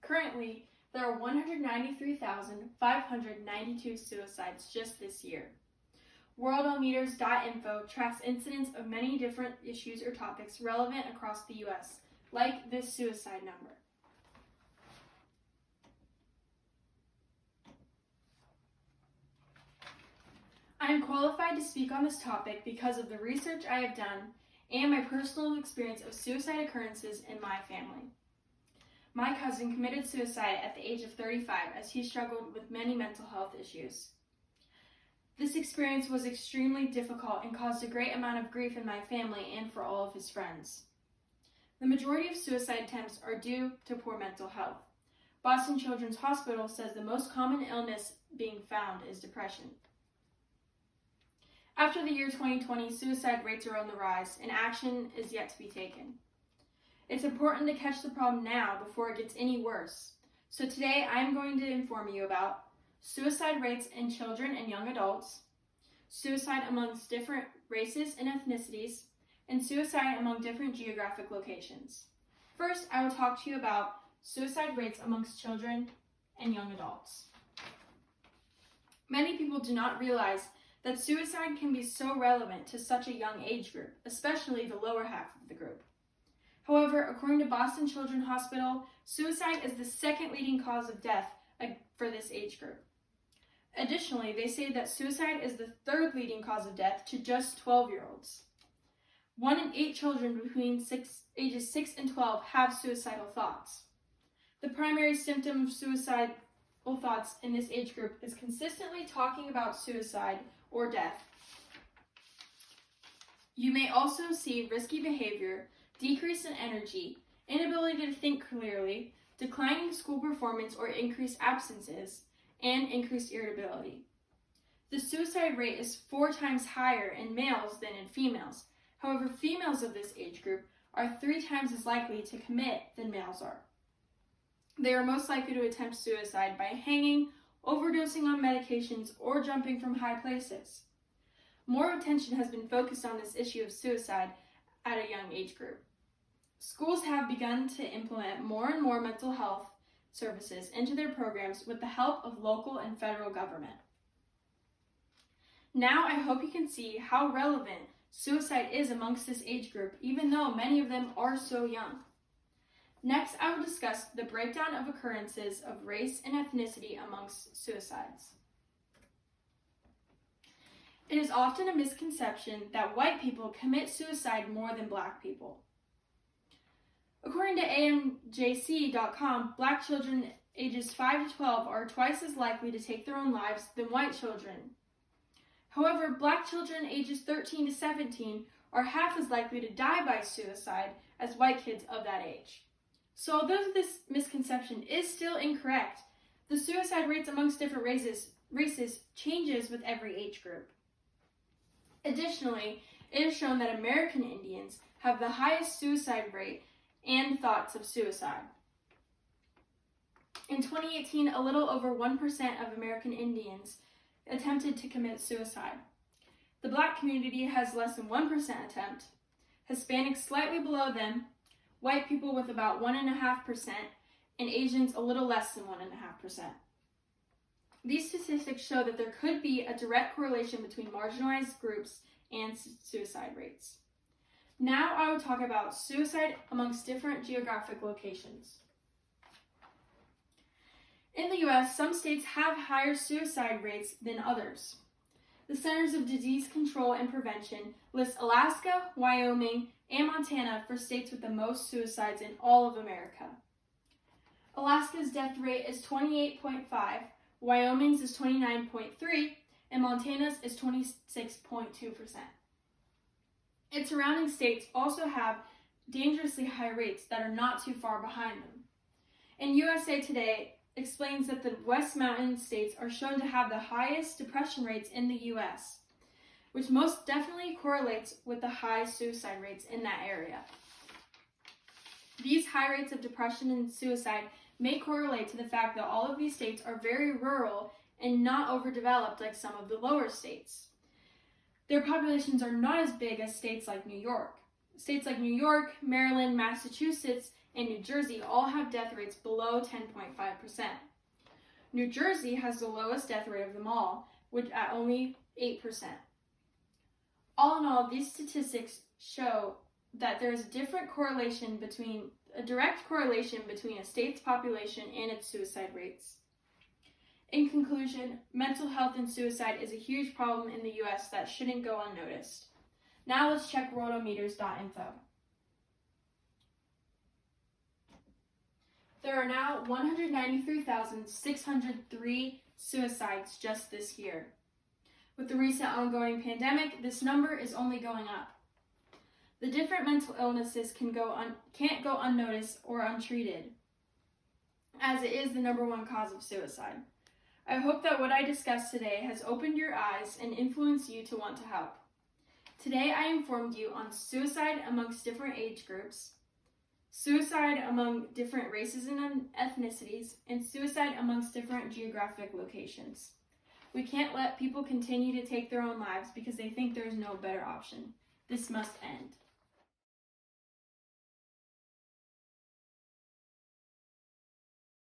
Currently, there are 193,592 suicides just this year. WorldOmeters.info tracks incidents of many different issues or topics relevant across the U.S., like this suicide number. I am qualified to speak on this topic because of the research I have done and my personal experience of suicide occurrences in my family. My cousin committed suicide at the age of 35 as he struggled with many mental health issues. This experience was extremely difficult and caused a great amount of grief in my family and for all of his friends. The majority of suicide attempts are due to poor mental health. Boston Children's Hospital says the most common illness being found is depression. After the year 2020, suicide rates are on the rise and action is yet to be taken. It's important to catch the problem now before it gets any worse. So today I am going to inform you about suicide rates in children and young adults, suicide amongst different races and ethnicities, and suicide among different geographic locations. First, I will talk to you about suicide rates amongst children and young adults. Many people do not realize that suicide can be so relevant to such a young age group, especially the lower half of the group. However, according to Boston Children's Hospital, suicide is the second leading cause of death for this age group. Additionally, they say that suicide is the third leading cause of death to just 12-year-olds. 1 in 8 children between ages 6 and 12 have suicidal thoughts. The primary symptom of suicidal thoughts in this age group is consistently talking about suicide or death. You may also see risky behavior, decrease in energy, inability to think clearly, declining school performance or increased absences, and increased irritability. The suicide rate is 4 times higher in males than in females. However, females of this age group are 3 times as likely to commit than males are. They are most likely to attempt suicide by hanging, overdosing on medications, or jumping from high places. More attention has been focused on this issue of suicide at a young age group. Schools have begun to implement more and more mental health services into their programs with the help of local and federal government. Now I hope you can see how relevant suicide is amongst this age group, even though many of them are so young. Next, I will discuss the breakdown of occurrences of race and ethnicity amongst suicides. It is often a misconception that white people commit suicide more than black people. According to AMJC.com, black children ages 5 to 12 are twice as likely to take their own lives than white children. However, black children ages 13 to 17 are half as likely to die by suicide as white kids of that age. So although this misconception is still incorrect, the suicide rates amongst different races changes with every age group. Additionally, it is shown that American Indians have the highest suicide rate and thoughts of suicide. In 2018, a little over 1% of American Indians attempted to commit suicide. The black community has less than 1% attempt, Hispanics slightly below them, white people with about 1.5%, and Asians a little less than 1.5%. These statistics show that there could be a direct correlation between marginalized groups and suicide rates. Now I will talk about suicide amongst different geographic locations. In the U.S., some states have higher suicide rates than others. The Centers of Disease Control and Prevention lists Alaska, Wyoming, and Montana for states with the most suicides in all of America. Alaska's death rate is 28.5, Wyoming's is 29.3, and Montana's is 26.2%. Its surrounding states also have dangerously high rates that are not too far behind them. And USA Today explains that the West Mountain states are shown to have the highest depression rates in the U.S., which most definitely correlates with the high suicide rates in that area. These high rates of depression and suicide may correlate to the fact that all of these states are very rural and not overdeveloped like some of the lower states. Their populations are not as big as states like New York. States like New York, Maryland, Massachusetts, and New Jersey all have death rates below 10.5%. New Jersey has the lowest death rate of them all, which at only 8%. All in all, these statistics show that there is a direct correlation between a state's population and its suicide rates. In conclusion, mental health and suicide is a huge problem in the U.S. that shouldn't go unnoticed. Now let's check worldometers.info. There are now 193,603 suicides just this year. With the recent ongoing pandemic, this number is only going up. The different mental illnesses can't go unnoticed or untreated, as it is the #1 cause of suicide. I hope that what I discussed today has opened your eyes and influenced you to want to help. Today I informed you on suicide amongst different age groups, suicide among different races and ethnicities, and suicide amongst different geographic locations. We can't let people continue to take their own lives because they think there is no better option. This must end.